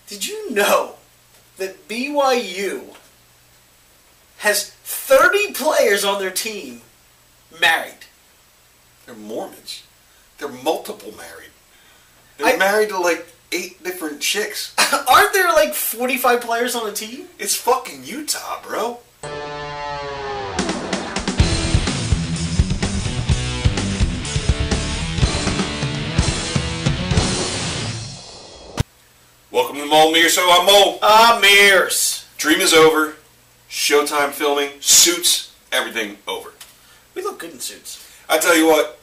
Did you know that BYU has 30 players on their team married? They're Mormons. They're multiple married. They're married to like 8 different chicks. Aren't there like 45 players on a team? It's fucking Utah, bro. Welcome to Mo Mears Show. I'm Mo. Mears. Dream is over. Showtime filming. Suits. Everything over. We look good in suits. I tell you what,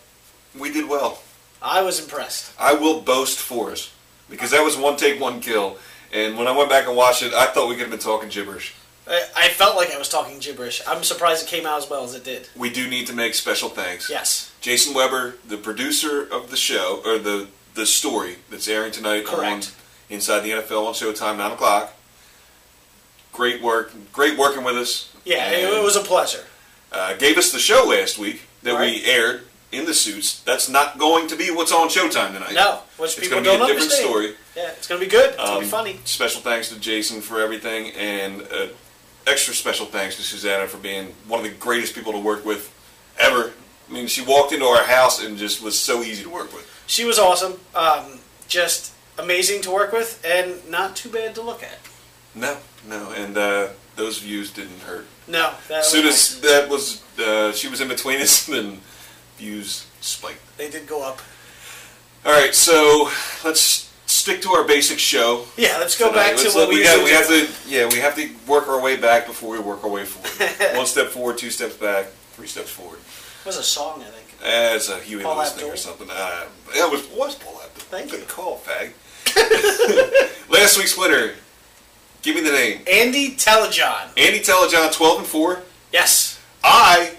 we did well. I was impressed. I will boast for us. Because that was one take, one kill. And when I went back and watched it, I thought we could have been talking gibberish. I felt like I was talking gibberish. I'm surprised it came out as well as it did. We do need to make special thanks. Yes. Jason Weber, the producer of the show, or the story that's airing tonight on Inside the NFL on Showtime, 9 o'clock. Great work. Great working with us. Yeah, it was a pleasure. Gave us the show last week that we aired in the suits. That's not going to be what's on Showtime tonight. No, which people don't understand. It's going to be a different story. Yeah, it's going to be good. It's going to be funny. Special thanks to Jason for everything, and extra special thanks to Susanna for being one of the greatest people to work with ever. I mean, she walked into our house and just was so easy to work with. She was awesome. Just amazing to work with, and not too bad to look at. No, and those views didn't hurt. No. As soon as that was, she was in between us, then views spiked. They did go up. All right, so let's stick to our basic show. Yeah, let's go back to what we usually do. We have to work our way back before we work our way forward. 1 step forward, 2 steps back, 3 steps forward. It was a song, I think. It's a Huey Lewis thing or something. It was Paul Abdul. Thank you. Good call, fag. Last week's winner. Give me the name. Andy Telejohn. Andy Telejohn, 12-4. Yes. I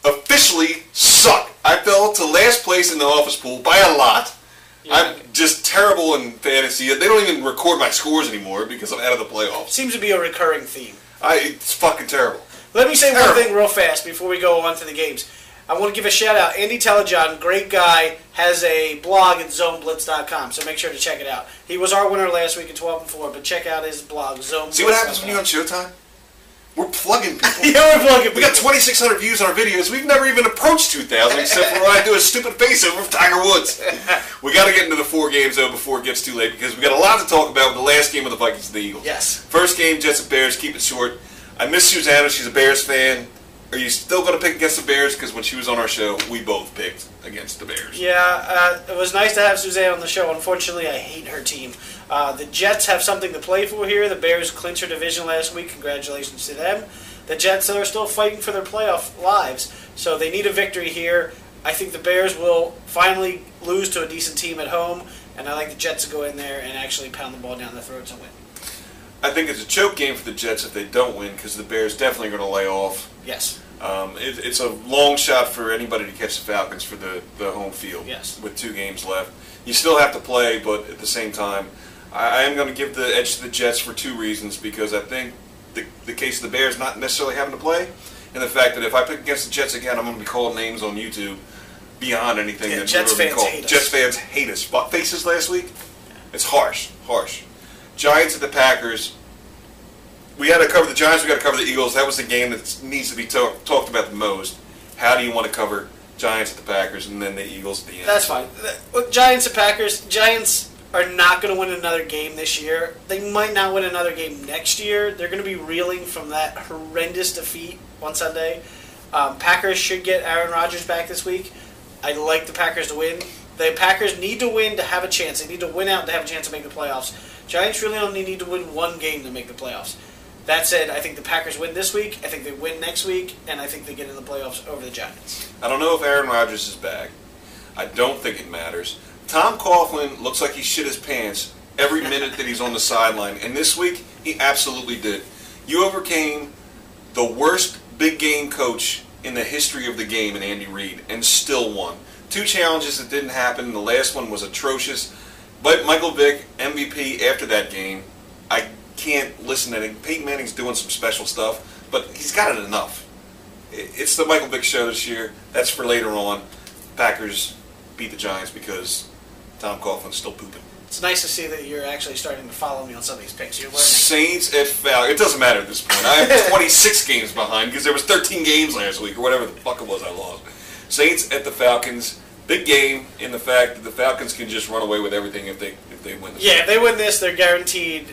officially suck. I fell to last place in the office pool by a lot. Yeah. I'm just terrible in fantasy. They don't even record my scores anymore because I'm out of the playoffs. Seems to be a recurring theme. It's fucking terrible. Let me say one thing real fast before we go on to the games. I want to give a shout out. Andy Telejohn, great guy, has a blog at zoneblitz.com, so make sure to check it out. He was our winner last week at 12-4, but check out his blog, zoneblitz.com. See what happens when you're on Showtime? We're plugging people. Yeah, we're plugging people. We got 2,600 views on our videos. We've never even approached 2,000 except for when I do a stupid face-over of Tiger Woods. We got to get into the 4 games, though, before it gets too late, because we got a lot to talk about with the last game of the Vikings and the Eagles. Yes. First game, Jets and Bears. Keep it short. I miss Susanna. She's a Bears fan. Are you still going to pick against the Bears? Because when she was on our show, we both picked against the Bears. Yeah, it was nice to have Suzanne on the show. Unfortunately, I hate her team. The Jets have something to play for here. The Bears clinched their division last week. Congratulations to them. The Jets are still fighting for their playoff lives, so they need a victory here. I think the Bears will finally lose to a decent team at home, and I like the Jets to go in there and actually pound the ball down their throats and win. I think it's a choke game for the Jets if they don't win, because the Bears definitely are going to lay off. Yes. It's a long shot for anybody to catch the Falcons for the home field. Yes. With 2 games left. You still have to play, but at the same time, I am going to give the edge to the Jets for 2 reasons, because I think the case of the Bears not necessarily having to play, and the fact that if I pick against the Jets again, I'm going to be called names on YouTube beyond anything that Jets fans hate us. Jets fans hate us. Butt faces last week? It's harsh. Giants at the Packers. We had to cover the Giants, we got to cover the Eagles. That was the game that needs to be talked about the most. How do you want to cover Giants at the Packers and then the Eagles at the end? That's fine. Giants at Packers. Giants are not going to win another game this year. They might not win another game next year. They're going to be reeling from that horrendous defeat on Sunday. Packers should get Aaron Rodgers back this week. I like the Packers to win. The Packers need to win to have a chance. They need to win out to have a chance to make the playoffs. Giants really only need to win 1 game to make the playoffs. That said, I think the Packers win this week, I think they win next week, and I think they get in the playoffs over the Giants. I don't know if Aaron Rodgers is back. I don't think it matters. Tom Coughlin looks like he shit his pants every minute that he's on the sideline, and this week he absolutely did. You overcame the worst big game coach in the history of the game in Andy Reid, and still won. 2 challenges that didn't happen. The last one was atrocious. But Michael Vick, MVP after that game, I can't listen to it. Peyton Manning's doing some special stuff, but he's got it enough. It's the Michael Vick show this year. That's for later on. Packers beat the Giants because Tom Coughlin's still pooping. It's nice to see that you're actually starting to follow me on some of these picks. You're learning. Saints at Falcons. It doesn't matter at this point. I have 26 games behind because there was 13 games last week or whatever the fuck it was I lost. Saints at the Falcons. Big game in the fact that the Falcons can just run away with everything if they win this. Yeah, if they win this, they're guaranteed.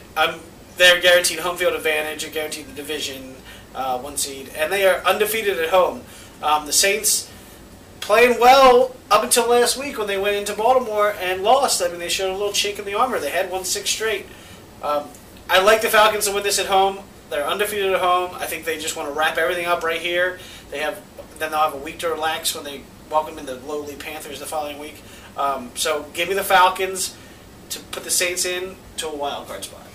They're guaranteed home field advantage. They're guaranteed the division 1 seed, and they are undefeated at home. The Saints playing well up until last week when they went into Baltimore and lost. I mean, they showed a little chink in the armor. They had won 6 straight. I like the Falcons to win this at home. They're undefeated at home. I think they just want to wrap everything up right here. Then they'll have a week to relax when they welcome in the lowly Panthers the following week. So give me the Falcons to put the Saints in to a wild card spot.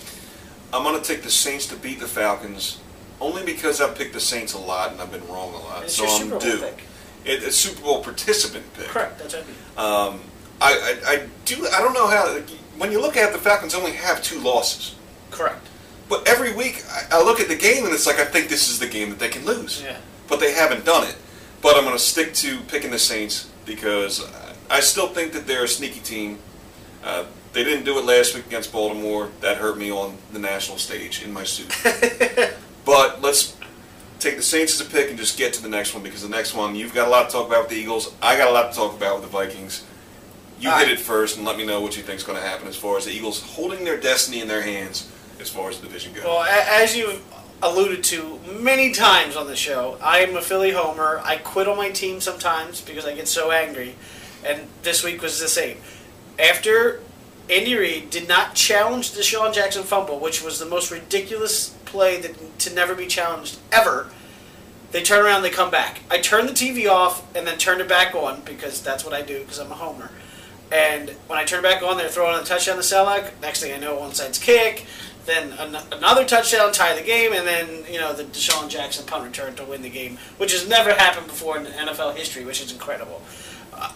I'm going to take the Saints to beat the Falcons only because I've picked the Saints a lot and I've been wrong a lot. It's so your I'm Super Bowl due. pick. It's a Super Bowl participant pick. Correct. That's what I mean. I don't know how. When you look at it, the Falcons only have 2 losses. Correct. But every week I look at the game and it's like I think this is the game that they can lose. Yeah. But they haven't done it. But I'm going to stick to picking the Saints because I still think that they're a sneaky team. They didn't do it last week against Baltimore. That hurt me on the national stage in my suit. But let's take the Saints as a pick and just get to the next one because the next one, you've got a lot to talk about with the Eagles. I got a lot to talk about with the Vikings. You hit it first and let me know what you think is going to happen as far as the Eagles holding their destiny in their hands as far as the division goes. Well, as you've alluded to many times on the show, I am a Philly homer. I quit on my team sometimes because I get so angry. And this week was the same. After Andy Reid did not challenge the Deshaun Jackson fumble, which was the most ridiculous play to never be challenged ever, they turn around and they come back. I turned the TV off and then turned it back on because that's what I do because I'm a homer. And when I turn back on, they're throwing a touchdown to Selleck. Next thing I know, onside kick. Then another touchdown, tie the game, and then the Deshaun Jackson punt return to win the game, which has never happened before in NFL history, which is incredible.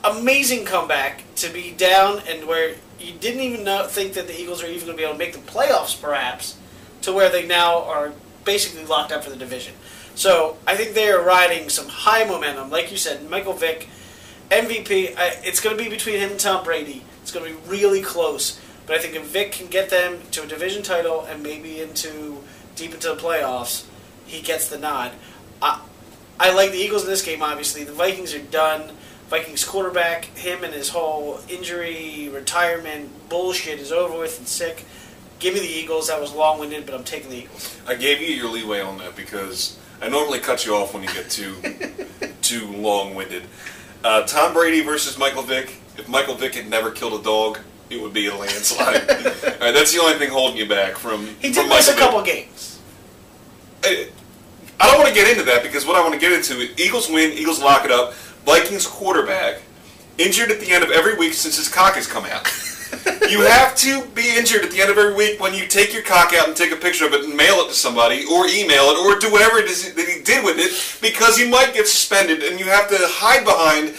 Amazing comeback to be down and where you didn't even think that the Eagles are even going to be able to make the playoffs, perhaps, to where they now are basically locked up for the division. So I think they are riding some high momentum. Like you said, Michael Vick, MVP, it's going to be between him and Tom Brady. It's going to be really close. But I think if Vic can get them to a division title and maybe deep into the playoffs, he gets the nod. I like the Eagles in this game, obviously. The Vikings are done. Vikings quarterback, him and his whole injury, retirement, bullshit is over with and sick. Give me the Eagles. That was long-winded, but I'm taking the Eagles. I gave you your leeway on that because I normally cut you off when you get too long-winded. Tom Brady versus Michael Vick. If Michael Vick had never killed a dog, it would be a landslide. All right, that's the only thing holding you back from. He did miss a couple games. I don't want to get into that because what I want to get into is Eagles win, Eagles lock it up. Vikings quarterback injured at the end of every week since his cock has come out. You have to be injured at the end of every week when you take your cock out and take a picture of it and mail it to somebody or email it or do whatever it is that he did with it because you might get suspended and you have to hide behind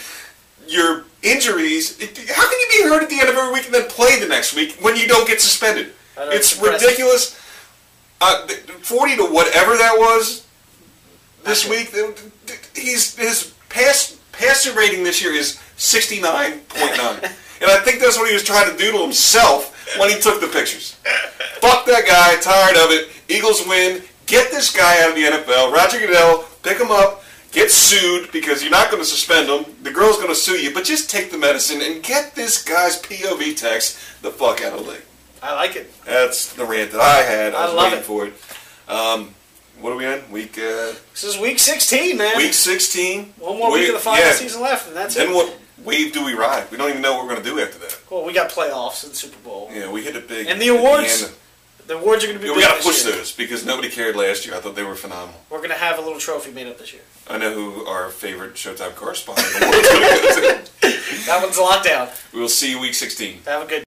your injuries. How can you be hurt at the end of every week and then play the next week when you don't get suspended? It's ridiculous. 40 to whatever that was this week. His passer rating this year is 69.9. And I think that's what he was trying to do to himself when he took the pictures. Fuck that guy. Tired of it. Eagles win. Get this guy out of the NFL. Roger Goodell, pick him up. Get sued because you're not going to suspend him. The girl's going to sue you. But just take the medicine and get this guy's POV text the fuck out of the league. I like it. That's the rant that I had. I was love waiting it. for it. What are we in? This is week 16, man. Week 16. One more week of the final season left, and that's it. Then what wave do we ride? We don't even know what we're going to do after that. Well, we got playoffs and the Super Bowl. Yeah, we hit it big. And the awards. The awards are going to be big we got to push this year. those because nobody cared last year. I thought they were phenomenal. We're going to have a little trophy made up this year. I know who our favorite Showtime correspondent in the world is going to go to. That one's locked down. We will see you week 16. Have a good